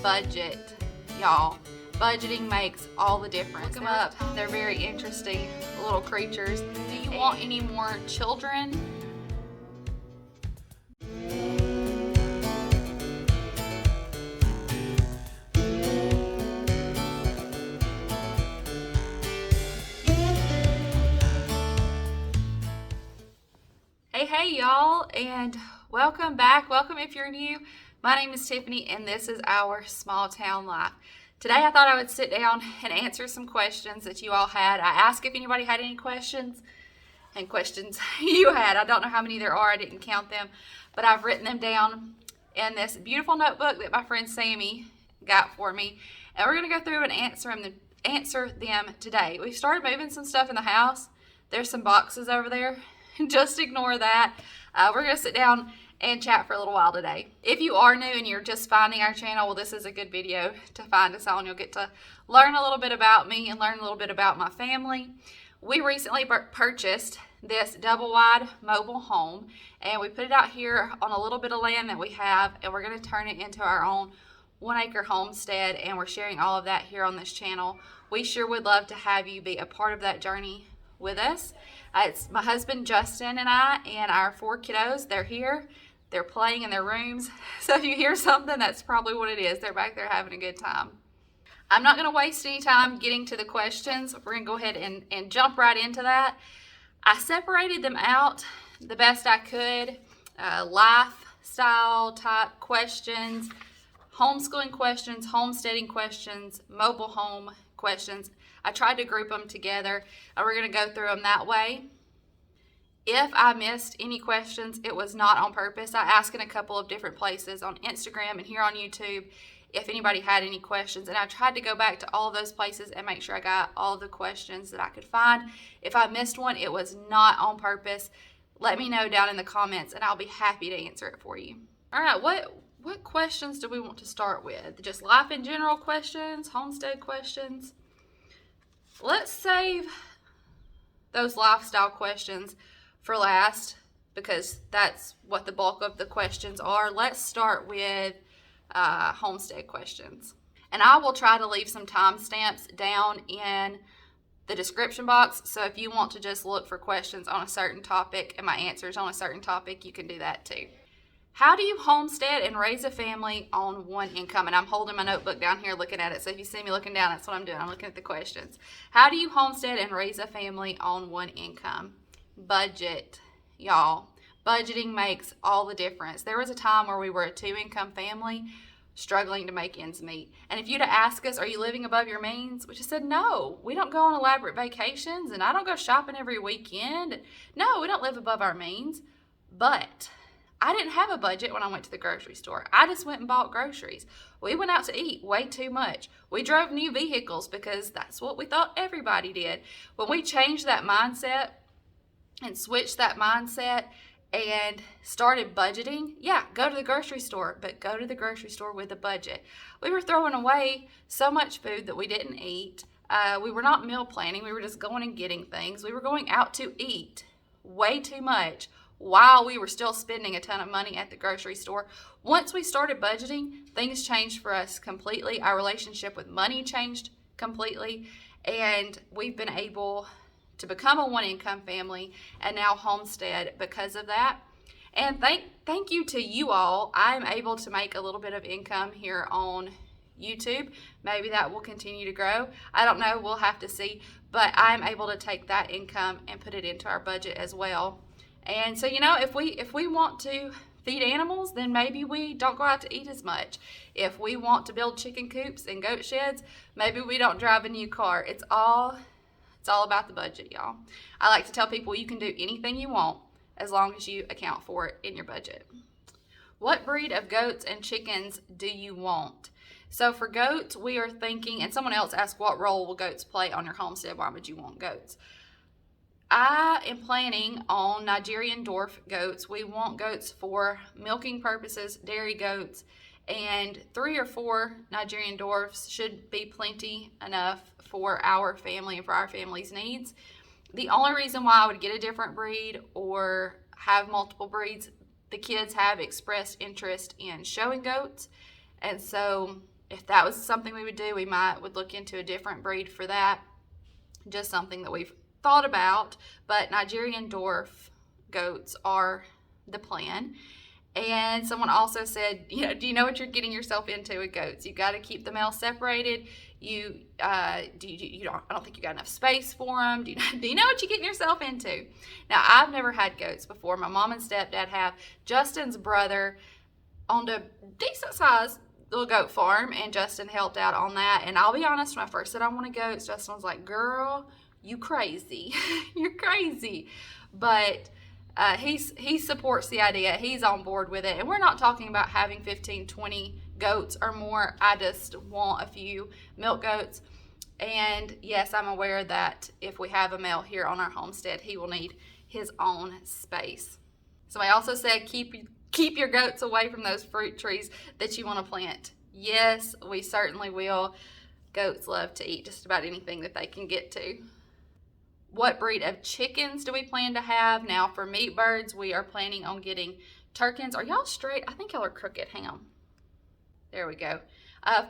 budget, y'all. Budgeting makes all the difference. Look them up. They're very interesting little creatures. Do you want any more children? Hey y'all, and welcome back. Welcome if you're new. My name is Tiffany and this is our small town life. Today I thought I would sit down and answer some questions that you all had. I asked if anybody had any questions and questions you had. I don't know how many there are. I didn't count them, but I've written them down in this beautiful notebook that my friend Sammy got for me. And we're going to go through and answer them today. We've started moving some stuff in the house. There's some boxes over there. Just ignore that. We're going to sit down and chat for a little while today. If you are new and you're just finding our channel, well, this is a good video to find us on. You'll get to learn a little bit about me and learn a little bit about my family. We recently purchased this double wide mobile home, and we put it out here on a little bit of land that we have, and we're going to turn it into our own 1-acre homestead, and we're sharing all of that here on this channel. We sure would love to have you be a part of that journey with us. It's my husband Justin and I and our 4 kiddos. They're here. They're playing in their rooms. So if you hear something, that's probably what it is. They're back there having a good time. I'm not going to waste any time getting to the questions. We're going to go ahead and jump right into that. I separated them out the best I could. Lifestyle type questions, homeschooling questions, homesteading questions, mobile home questions. I tried to group them together, and we're going to go through them that way. If I missed any questions, it was not on purpose. I asked in a couple of different places on Instagram and here on YouTube if anybody had any questions, and I tried to go back to all of those places and make sure I got all the questions that I could find. If I missed one, it was not on purpose. Let me know down in the comments, and I'll be happy to answer it for you. All right, what questions do we want to start with? Just life in general questions, homestead questions? Let's save those lifestyle questions for last because that's what the bulk of the questions are. Let's start with homestead questions. And I will try to leave some timestamps down in the description box. So if you want to just look for questions on a certain topic and my answers on a certain topic, you can do that too. How do you homestead and raise a family on one income? And I'm holding my notebook down here looking at it. So if you see me looking down, that's what I'm doing. I'm looking at the questions. How do you homestead and raise a family on one income? Budget, y'all. Budgeting makes all the difference. There was a time where we were a 2-income family struggling to make ends meet. And if you'd have asked us, are you living above your means? We just said, no, we don't go on elaborate vacations and I don't go shopping every weekend. No, we don't live above our means. But I didn't have a budget when I went to the grocery store. I just went and bought groceries. We went out to eat way too much. We drove new vehicles because that's what we thought everybody did. When we changed that mindset and switched that mindset and started budgeting, yeah, go to the grocery store, but go to the grocery store with a budget. We were throwing away so much food that we didn't eat. We were not meal planning. We were just going and getting things. We were going out to eat way too much while we were still spending a ton of money at the grocery store. Once we started budgeting, things changed for us completely. Our relationship with money changed completely, and we've been able to become a 1-income family and now homestead because of that. And thank you to you all. I'm able to make a little bit of income here on YouTube. Maybe that will continue to grow. I don't know. We'll have to see. But I'm able to take that income and put it into our budget as well. And so, you know, if we want to feed animals, then maybe we don't go out to eat as much. If we want to build chicken coops and goat sheds, maybe we don't drive a new car. It's all about the budget, y'all. I like to tell people you can do anything you want as long as you account for it in your budget. What breed of goats and chickens do you want? So for goats, we are thinking, and someone else asked, what role will goats play on your homestead? Why would you want goats? I am planning on Nigerian dwarf goats. We want goats for milking purposes, dairy goats, and 3 or 4 Nigerian dwarfs should be plenty enough for our family and for our family's needs. The only reason why I would get a different breed or have multiple breeds, the kids have expressed interest in showing goats, and so if that was something we would do, we would look into a different breed for that. Just something that we've thought about, but Nigerian dwarf goats are the plan. And someone also said, do you know what you're getting yourself into with goats? You've got to keep the male separated. I don't think you got enough space for them. Do you know what you're getting yourself into? Now, I've never had goats before. My mom and stepdad have. Justin's brother owned a decent sized little goat farm, and Justin helped out on that. And I'll be honest, when I first said I want goats, Justin was like, girl, you crazy. You're crazy. But he supports the idea. He's on board with it. And we're not talking about having 15, 20 goats or more. I just want a few milk goats. And yes, I'm aware that if we have a male here on our homestead, he will need his own space. So I also said keep your goats away from those fruit trees that you want to plant. Yes, we certainly will. Goats love to eat just about anything that they can get to. What breed of chickens do we plan to have? Now, for meat birds, we are planning on getting Turkins. Are y'all straight? I think y'all are crooked. Hang on. There we go.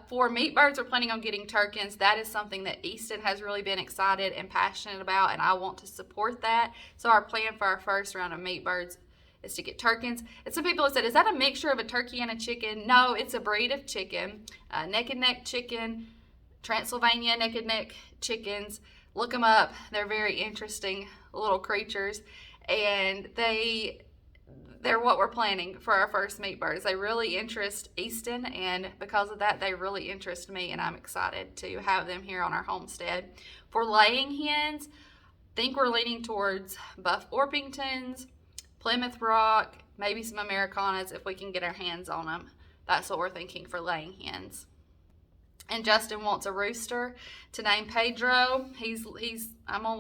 For meat birds, we're planning on getting Turkins. That is something that Easton has really been excited and passionate about, and I want to support that. So our plan for our first round of meat birds is to get Turkins. And some people have said, is that a mixture of a turkey and a chicken? No, it's a breed of chicken. Naked neck chicken, Transylvania naked neck chickens. Look them up. They're very interesting little creatures, and they're what we're planning for our first meat birds. They really interest Easton, and because of that, they really interest me, and I'm excited to have them here on our homestead. For laying hens, I think we're leaning towards Buff Orpingtons, Plymouth Rock, maybe some Americanas if we can get our hands on them. That's what we're thinking for laying hens. And Justin wants a rooster to name Pedro. I'm gonna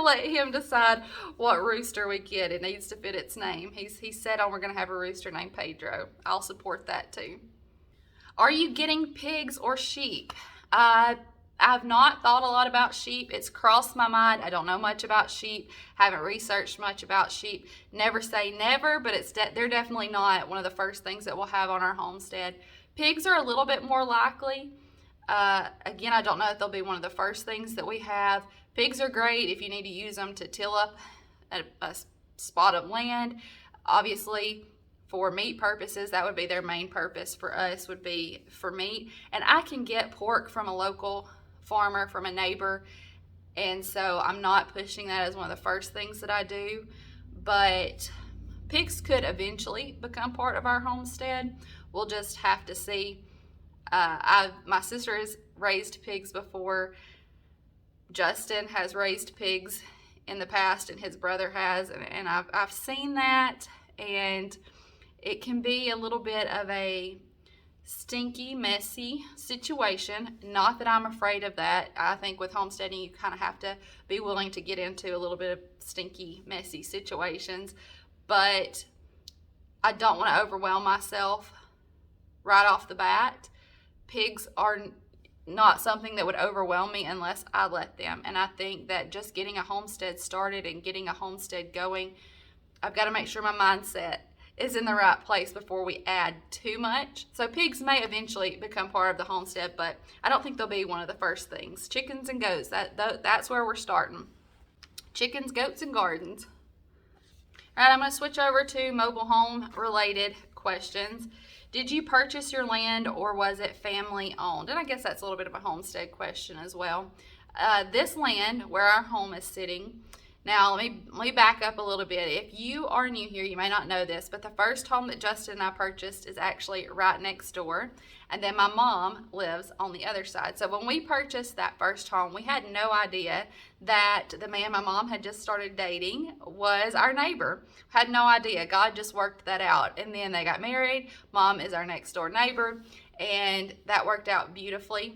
let him decide what rooster we get. It needs to fit its name. He's set on we're gonna have a rooster named Pedro. I'll support that too. Are you getting pigs or sheep? I've not thought a lot about sheep. It's crossed my mind. I don't know much about sheep. Haven't researched much about sheep. Never say never, but they're definitely not one of the first things that we'll have on our homestead. Pigs are a little bit more likely. Again, I don't know if they'll be one of the first things that we have. Pigs are great if you need to use them to till up a spot of land. Obviously, for meat purposes, that would be their main purpose. For us would be for meat. And I can get pork from a local farmer, from a neighbor. And so I'm not pushing that as one of the first things that I do. But pigs could eventually become part of our homestead. We'll just have to see. My sister has raised pigs before. Justin has raised pigs in the past, and his brother has, and I've seen that, and it can be a little bit of a stinky, messy situation. Not that I'm afraid of that. I think with homesteading, you kind of have to be willing to get into a little bit of stinky, messy situations, but I don't want to overwhelm myself right off the bat. Pigs are not something that would overwhelm me unless I let them. And I think that just getting a homestead started and getting a homestead going, I've got to make sure my mindset is in the right place before we add too much. So pigs may eventually become part of the homestead, but I don't think they'll be one of the first things. Chickens and goats, that's where we're starting. Chickens, goats, and gardens. All right, I'm going to switch over to mobile home related questions. Did you purchase your land, or was it family owned? And I guess that's a little bit of a homestead question as well. This land where our home is sitting, now let me back up a little bit. If you are new here, you may not know this, but the first home that Justin and I purchased is actually right next door. And then my mom lives on the other side. So when we purchased that first home, we had no idea that the man my mom had just started dating was our neighbor. Had no idea. God just worked that out. And then they got married. Mom is our next door neighbor. And that worked out beautifully.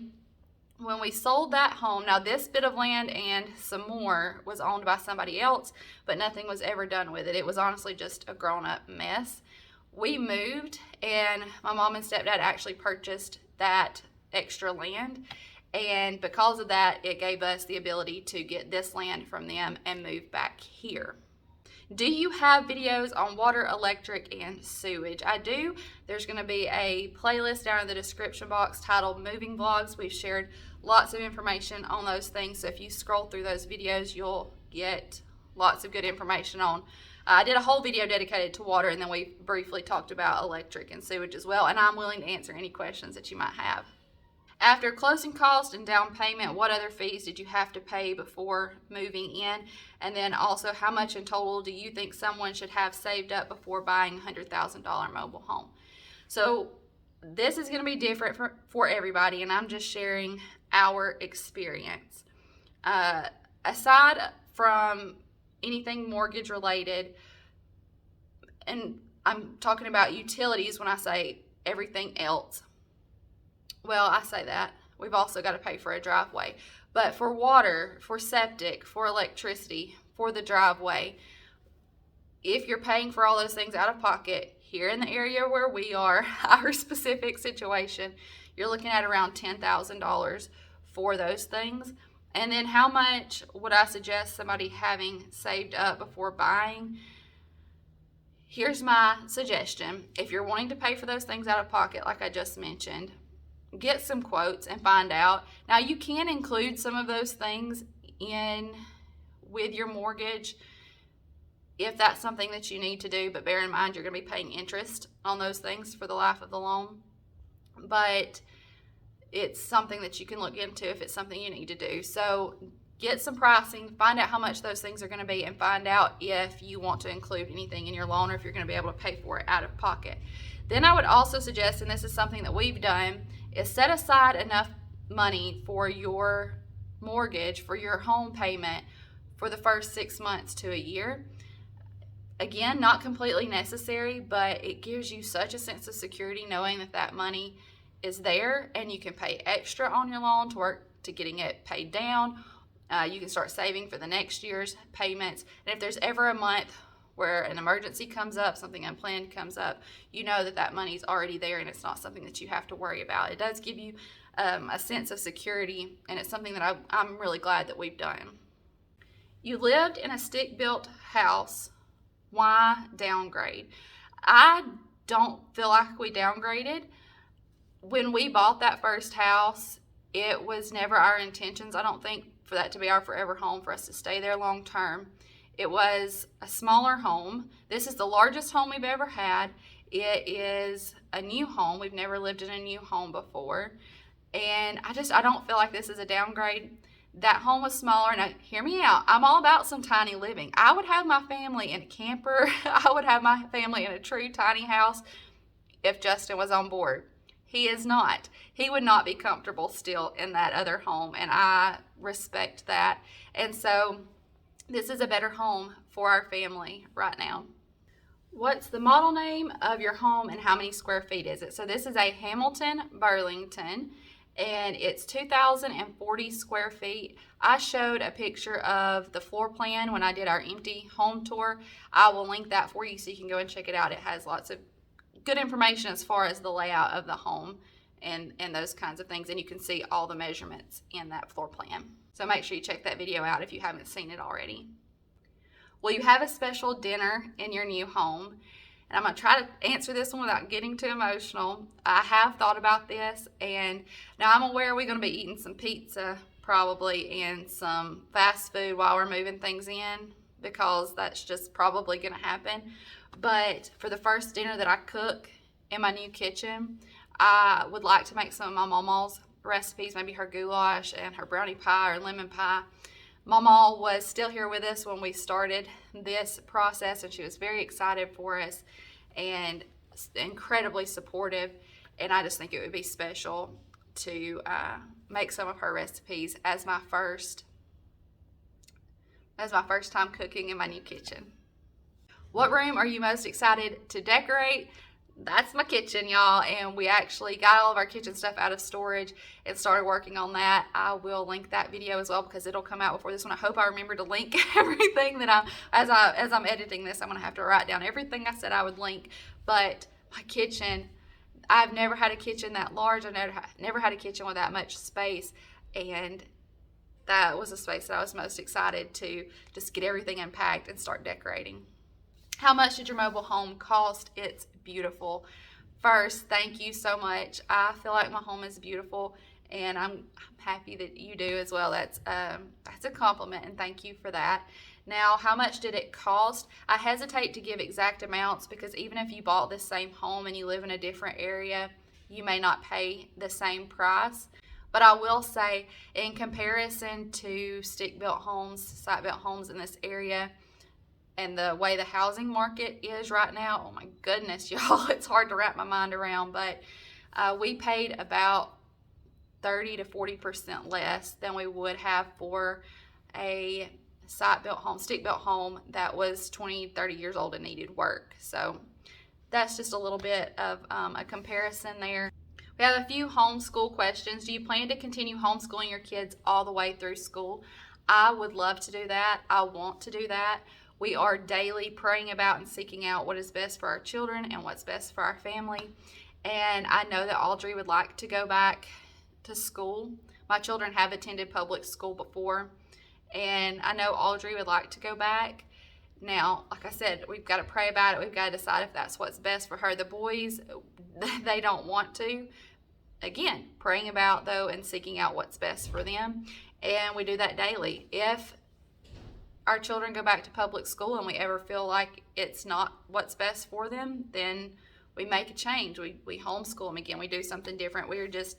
When we sold that home, now this bit of land and some more was owned by somebody else, but nothing was ever done with it. It was honestly just a grown-up mess. We moved, and my mom and stepdad actually purchased that extra land, and because of that, it gave us the ability to get this land from them and move back here. Do you have videos on water, electric, and sewage? I do. There's going to be a playlist down in the description box titled Moving Vlogs. We've shared lots of information on those things, so if you scroll through those videos, you'll get lots of good information on. I did a whole video dedicated to water, and then we briefly talked about electric and sewage as well, and I'm willing to answer any questions that you might have. After closing cost and down payment, what other fees did you have to pay before moving in? And then also, how much in total do you think someone should have saved up before buying a $100,000 mobile home? So this is going to be different for everybody, and I'm just sharing our experience. Aside from anything mortgage related, and I'm talking about utilities when I say everything else. Well, I say that. We've also got to pay for a driveway. But for water, for septic, for electricity, for the driveway, if you're paying for all those things out of pocket, here in the area where we are, our specific situation, you're looking at around $10,000 for those things. And then how much would I suggest somebody having saved up before buying? Here's my suggestion. If you're wanting to pay for those things out of pocket, like I just mentioned, get some quotes and find out. Now, you can include some of those things in with your mortgage if that's something that you need to do, but bear in mind you're going to be paying interest on those things for the life of the loan. But it's something that you can look into if it's something you need to do. So get some pricing, find out how much those things are going to be, and find out if you want to include anything in your loan or if you're going to be able to pay for it out of pocket. Then I would also suggest, and this is something that we've done, is set aside enough money for your mortgage, for your home payment for the first 6 months to a year. Again, not completely necessary, but it gives you such a sense of security knowing that that money is there, and you can pay extra on your loan to work to getting it paid down. You can start saving for the next year's payments. And if there's ever a month where an emergency comes up, something unplanned comes up, you know that that money's already there and it's not something that you have to worry about. It does give you a sense of security, and it's something that I'm really glad that we've done. You lived in a stick-built house. Why downgrade? I don't feel like we downgraded. When we bought that first house, it was never our intentions, I don't think, for that to be our forever home, for us to stay there long term. It was a smaller home. This is the largest home we've ever had. It is a new home. We've never lived in a new home before. And I don't feel like this is a downgrade. That home was smaller. Now, hear me out. I'm all about some tiny living. I would have my family in a camper. I would have my family in a true tiny house if Justin was on board. He is not. He would not be comfortable still in that other home, and I respect that. And so this is a better home for our family right now. What's the model name of your home and how many square feet is it? So this is a Hamilton Burlington, and it's 2,040 square feet. I showed a picture of the floor plan when I did our empty home tour. I will link that for you so you can go and check it out. It has lots of good information as far as the layout of the home and those kinds of things, and you can see all the measurements in that floor plan. So make sure you check that video out if you haven't seen it already. Will you have a special dinner in your new home? And I'm going to try to answer this one without getting too emotional. I have thought about this, and now I'm aware we're going to be eating some pizza probably and some fast food while we're moving things in, because that's just probably going to happen. But for the first dinner that I cook in my new kitchen, I would like to make some of my mama's recipes, maybe her goulash and her brownie pie or lemon pie. Mama was still here with us when we started this process, and she was very excited for us and incredibly supportive. And I just think it would be special to make some of her recipes as my first time cooking in my new kitchen. What room are you most excited to decorate? That's my kitchen, y'all, and we actually got all of our kitchen stuff out of storage and started working on that. I will link that video as well because it'll come out before this one. I hope I remember to link everything that as I'm editing this. I'm gonna have to write down everything I said I would link. But my kitchen, I've never had a kitchen that large. I've never had a kitchen with that much space, and that was a space that I was most excited to just get everything unpacked and start decorating. How much did your mobile home cost? It's beautiful. First, thank you so much. I feel like my home is beautiful, and I'm happy that you do as well. That's a compliment, and thank you for that. Now, how much did it cost? I hesitate to give exact amounts because even if you bought this same home and you live in a different area, you may not pay the same price. But I will say, in comparison to stick-built homes, site-built homes in this area, and the way the housing market is right now, oh my goodness, y'all, it's hard to wrap my mind around, but we paid about 30 to 40% less than we would have for a site-built home, stick-built home that was 20, 30 years old and needed work. So that's just a little bit of a comparison there. We have a few homeschool questions. Do you plan to continue homeschooling your kids all the way through school? I would love to do that. I want to do that. We are daily praying about and seeking out what is best for our children and what's best for our family. And I know that Audrey would like to go back to school. My children have attended public school before, and I know Audrey would like to go back. Now, like I said, we've got to pray about it. We've got to decide if that's what's best for her. The boys, they don't want to. Again, praying about, though, and seeking out what's best for them. And we do that daily. If our children go back to public school and we ever feel like it's not what's best for them, then we make a change. We homeschool them again. We do something different. We are just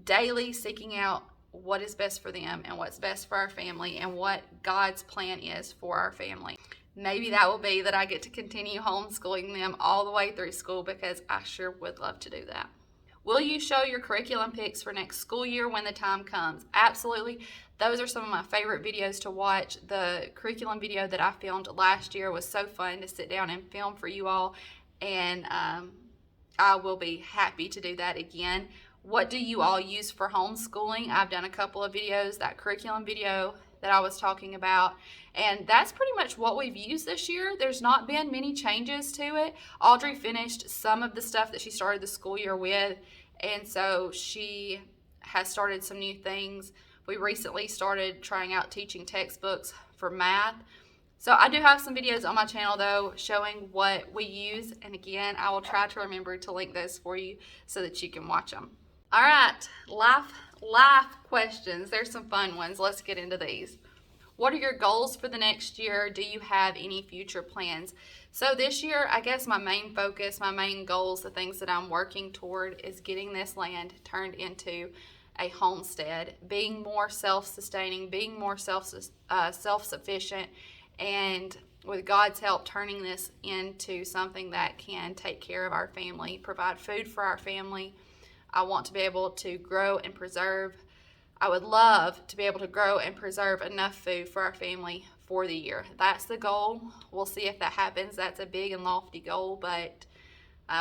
daily seeking out what is best for them and what's best for our family and what God's plan is for our family. Maybe that will be that I get to continue homeschooling them all the way through school, because I sure would love to do that. Will you show your curriculum pics for next school year when the time comes? Absolutely. Those are some of my favorite videos to watch. The curriculum video that I filmed last year was so fun to sit down and film for you all, and I will be happy to do that again. What do you all use for homeschooling? I've done a couple of videos, that curriculum video that I was talking about, and that's pretty much what we've used this year. There's not been many changes to it. Audrey finished some of the stuff that she started the school year with, and so she has started some new things. We recently started trying out teaching textbooks for math. So I do have some videos on my channel, though, showing what we use, and again, I will try to remember to link those for you so that you can watch them. All right, life questions. There's some fun ones. Let's get into these. What are your goals for the next year? Do you have any future plans? So this year, I guess my main focus, my main goals, the things that I'm working toward is getting this land turned into a homestead, being more self-sustaining, being more self-sufficient, and with God's help, turning this into something that can take care of our family, provide food for our family. I want to be able to grow and preserve. I would love to be able to grow and preserve enough food for our family for the year. That's the goal. We'll see if that happens. That's a big and lofty goal, but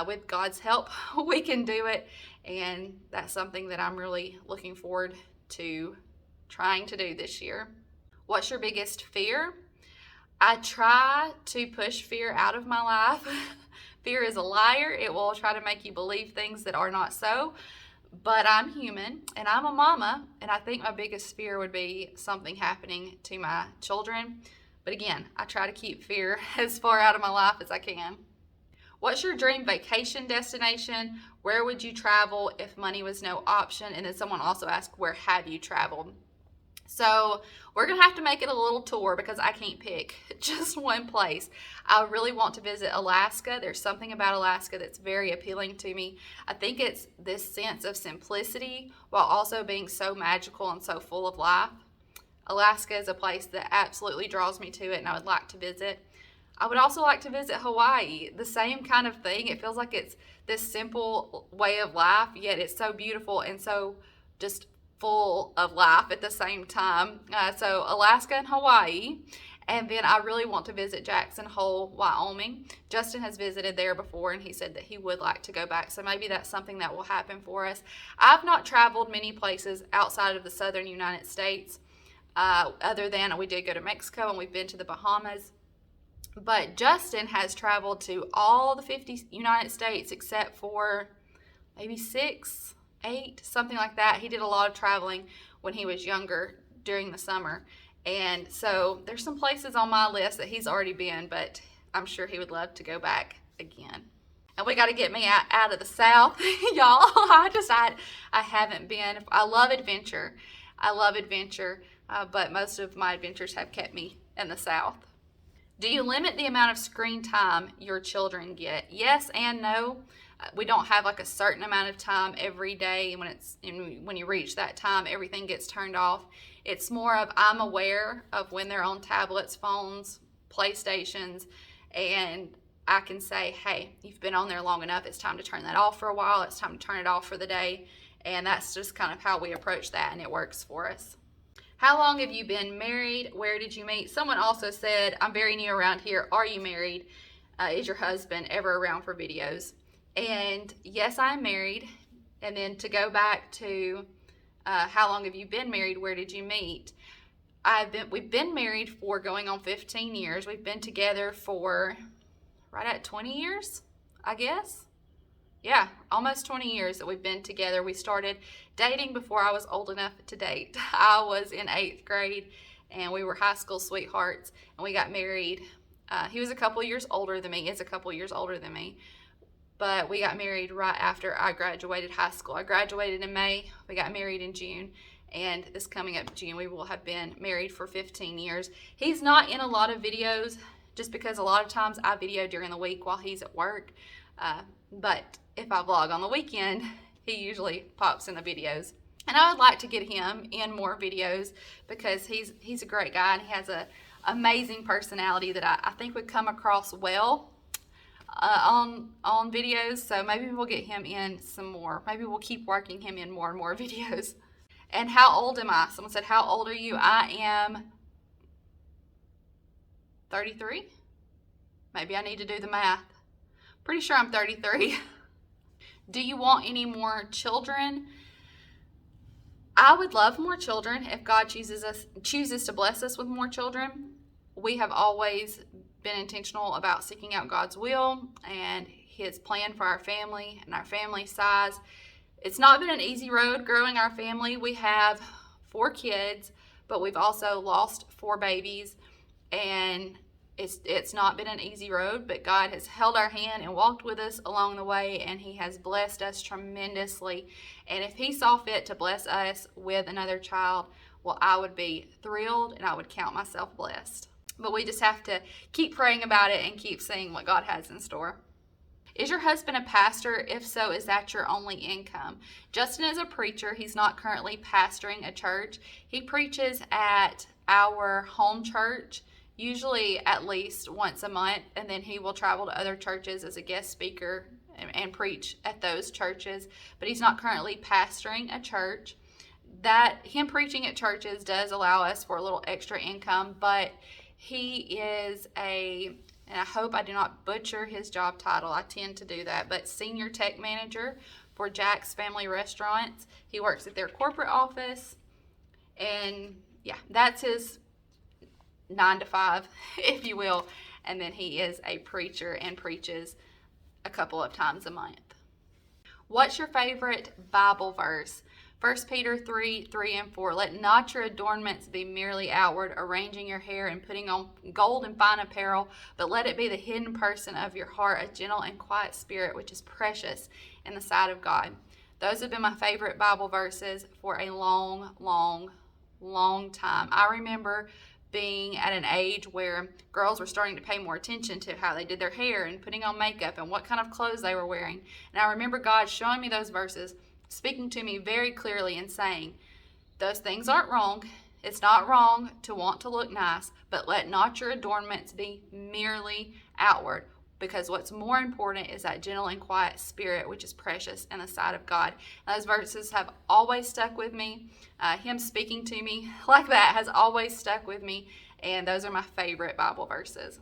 with God's help, we can do it. And that's something that I'm really looking forward to trying to do this year. What's your biggest fear? I try to push fear out of my life. Fear is a liar. It will try to make you believe things that are not so. But I'm human and I'm a mama, and I think my biggest fear would be something happening to my children. But again, I try to keep fear as far out of my life as I can. What's your dream vacation destination? Where would you travel if money was no option? And then someone also asked, where have you traveled? So we're going to have to make it a little tour because I can't pick just one place. I really want to visit Alaska. There's something about Alaska that's very appealing to me. I think it's this sense of simplicity while also being so magical and so full of life. Alaska is a place that absolutely draws me to it, and I would like to visit. I would also like to visit Hawaii. The same kind of thing. It feels like it's this simple way of life, yet it's so beautiful and so just full of life at the same time. So Alaska and Hawaii. And then I really want to visit Jackson Hole, Wyoming. Justin has visited there before, and he said that he would like to go back. So maybe that's something that will happen for us. I've not traveled many places outside of the southern United States, other than we did go to Mexico and we've been to the Bahamas. But Justin has traveled to all the 50 United States except for maybe 6, 8, something like that. He did a lot of traveling when he was younger during the summer. And so there's some places on my list that he's already been, but I'm sure he would love to go back again. And we got to get me out of the South, y'all. I haven't been. I love adventure. But most of my adventures have kept me in the South. Do you limit the amount of screen time your children get? Yes and no. We don't have like a certain amount of time every day. When you reach that time, everything gets turned off. It's more of I'm aware of when they're on tablets, phones, PlayStations, and I can say, hey, you've been on there long enough. It's time to turn that off for a while. It's time to turn it off for the day. And that's just kind of how we approach that, and it works for us. How long have you been married? Where did you meet? Someone also said, I'm very new around here. Are you married? Is your husband ever around for videos? And yes, I'm married. And then to go back to how long have you been married? Where did you meet? We've been married for going on 15 years. We've been together for right at 20 years, I guess. Yeah, almost 20 years that we've been together. We started dating before I was old enough to date. I was in 8th grade, and we were high school sweethearts, and we got married. He was a couple years older than me. Is a couple years older than me. But we got married right after I graduated high school. I graduated in May. We got married in June. And this coming up June, we will have been married for 15 years. He's not in a lot of videos just because a lot of times I video during the week while he's at work. But if I vlog on the weekend, he usually pops in the videos. And I would like to get him in more videos because he's a great guy, and he has an amazing personality that I think would come across well on videos. So maybe we'll get him in some more. Maybe we'll keep working him in more and more videos. And how old am I? Someone said, how old are you? I am 33. Maybe I need to do the math. Pretty sure I'm 33. Do you want any more children? I would love more children if God chooses to bless us with more children. We have always been intentional about seeking out God's will and His plan for our family and our family size. It's not been an easy road growing our family. We have 4 kids, but we've also lost 4 babies, and it's not been an easy road, but God has held our hand and walked with us along the way, and He has blessed us tremendously. And if He saw fit to bless us with another child, well, I would be thrilled, and I would count myself blessed. But we just have to keep praying about it and keep seeing what God has in store. Is your husband a pastor? If so, is that your only income? Justin is a preacher. He's not currently pastoring a church. He preaches at our home church, usually at least once a month, and then he will travel to other churches as a guest speaker and preach at those churches. But he's not currently pastoring a church. That him preaching at churches does allow us for a little extra income, but he is and I hope I do not butcher his job title. I tend to do that. But senior tech manager for Jack's Family Restaurants. He works at their corporate office. And yeah, that's his 9 to 5, if you will. And then he is a preacher and preaches a couple of times a month. What's your favorite Bible verse? 1 Peter 3:3-4. Let not your adornments be merely outward, arranging your hair and putting on gold and fine apparel, but let it be the hidden person of your heart, a gentle and quiet spirit, which is precious in the sight of God. Those have been my favorite Bible verses for a long, long, long time. I remember being at an age where girls were starting to pay more attention to how they did their hair and putting on makeup and what kind of clothes they were wearing. And I remember God showing me those verses, speaking to me very clearly and saying, those things aren't wrong. It's not wrong to want to look nice, but let not your adornments be merely outward, because what's more important is that gentle and quiet spirit, which is precious in the sight of God. And those verses have always stuck with me. Him speaking to me like that has always stuck with me, and those are my favorite Bible verses.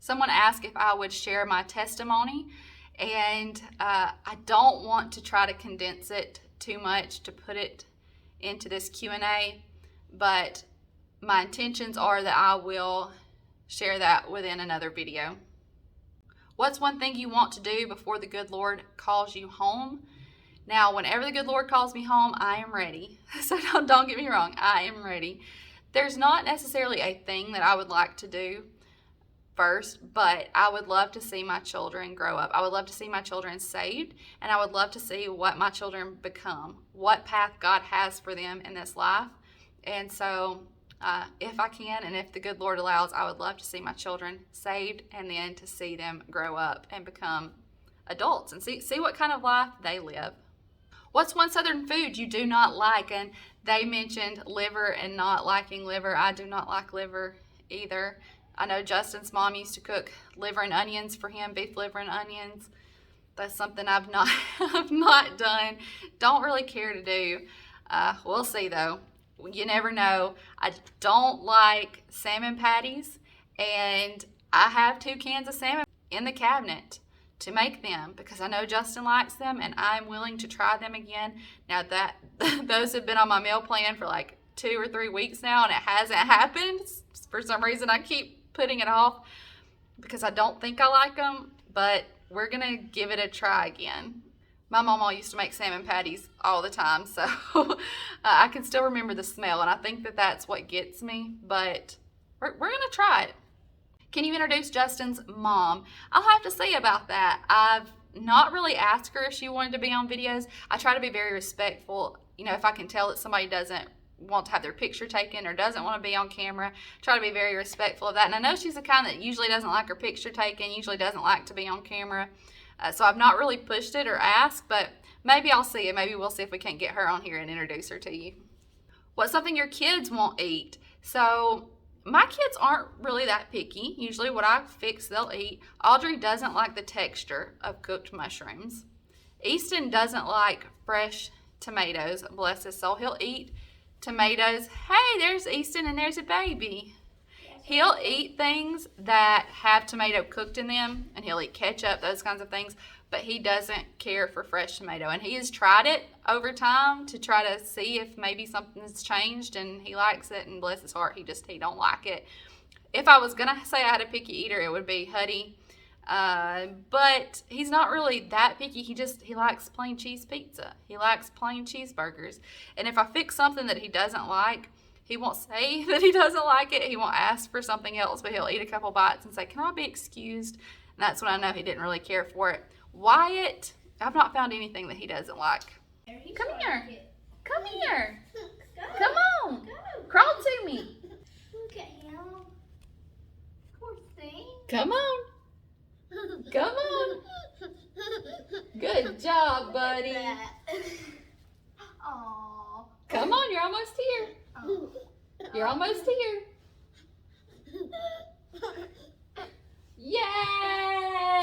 Someone asked if I would share my testimony. And I don't want to try to condense it too much to put it into this Q&A, but my intentions are that I will share that within another video. What's one thing you want to do before the good Lord calls you home? Now, whenever the good Lord calls me home, I am ready. So don't get me wrong, I am ready. There's not necessarily a thing that I would like to do. first, but I would love to see my children grow up. I would love to see my children saved, and I would love to see what my children become, what path God has for them in this life. And so if I can, and if the good Lord allows, I would love to see my children saved, and then to see them grow up and become adults and see what kind of life they live. What's one Southern food you do not like? And they mentioned liver and not liking liver. I do not like liver either. I know Justin's mom used to cook liver and onions for him, beef liver and onions. That's something I've not done. Don't really care to do. We'll see though. You never know. I don't like salmon patties, and I have 2 cans of salmon in the cabinet to make them because I know Justin likes them, and I'm willing to try them again. Now that those have been on my meal plan for like 2 or 3 weeks now, and it hasn't happened. For some reason, I keep putting it off because I don't think I like them, but we're gonna give it a try again. My mama used to make salmon patties all the time, so I can still remember the smell, and I think that that's what gets me, but we're gonna try it. Can you introduce Justin's mom? I'll have to say about that. I've not really asked her if she wanted to be on videos. I try to be very respectful. You know, if I can tell that somebody doesn't want to have their picture taken or doesn't want to be on camera, try to be very respectful of that. And I know she's the kind that usually doesn't like her picture taken, usually doesn't like to be on camera. So I've not really pushed it or asked, but maybe I'll see it. Maybe we'll see if we can't get her on here and introduce her to you. What's something your kids won't eat? So my kids aren't really that picky. Usually what I fix, they'll eat. Audrey doesn't like the texture of cooked mushrooms. Easton doesn't like fresh tomatoes. Bless his soul. He'll eat tomatoes. Hey, there's Easton, and there's a baby. He'll eat things that have tomato cooked in them, and he'll eat ketchup, those kinds of things, but he doesn't care for fresh tomato. And he has tried it over time to try to see if maybe something's changed, and he likes it, and bless his heart, he don't like it. If I was gonna say I had a picky eater, it would be Huddy. But he's not really that picky. He likes plain cheese pizza. He likes plain cheeseburgers. And if I fix something that he doesn't like, he won't say that he doesn't like it. He won't ask for something else, but he'll eat a couple bites and say, "Can I be excused?" And that's when I know he didn't really care for it. Wyatt, I've not found anything that he doesn't like. Come here. Come here. Come on. Crawl to me. Look at him. Poor thing. Come on. Come on. Good job, buddy. Aww. Come on, you're almost here. You're almost here. Yay!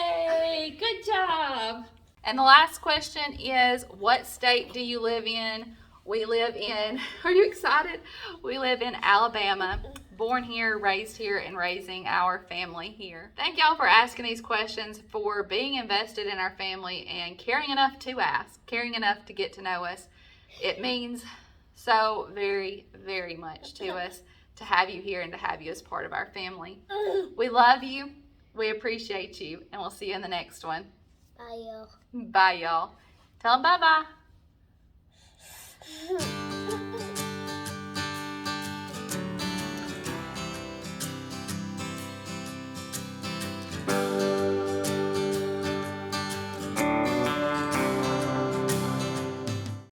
Good job. And the last question is, what state do you live in? We live in, are you excited? We live in Alabama. Born here, raised here, and raising our family here. Thank y'all for asking these questions, for being invested in our family, and caring enough to ask, caring enough to get to know us. It means so very, very much to us to have you here and to have you as part of our family. We love you. We appreciate you, and we'll see you in the next one. Bye, y'all. Bye, y'all. Tell them bye-bye.